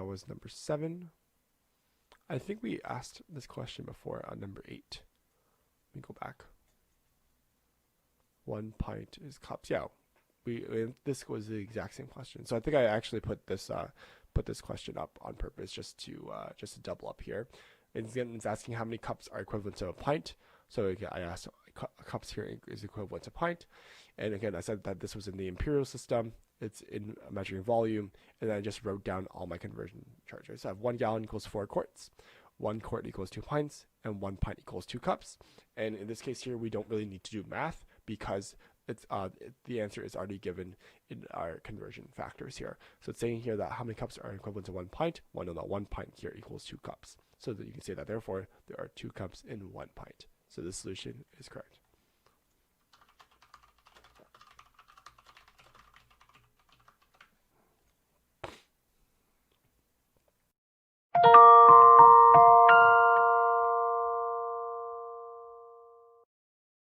That was number 7. I think we asked this question before on number 8. Let me go back. 1 pint is cups. Yeah, this was the exact same question. So I think I actually put this question up on purpose just to double up here. It's asking how many cups are equivalent to a pint. So again, I asked cups here is equivalent to pint, and again I said that this was in the imperial system. It's in measuring volume, and then I just wrote down all my conversion charges. So I have 1 gallon equals 4 quarts, 1 quart equals 2 pints, and 1 pint equals 2 cups. And in this case here, we don't really need to do math because it's the answer is already given in our conversion factors here. So it's saying here that how many cups are equivalent to 1 pint. Well, no, 1 pint here equals 2 cups. So that you can say that therefore there are 2 cups in 1 pint. So the solution is correct.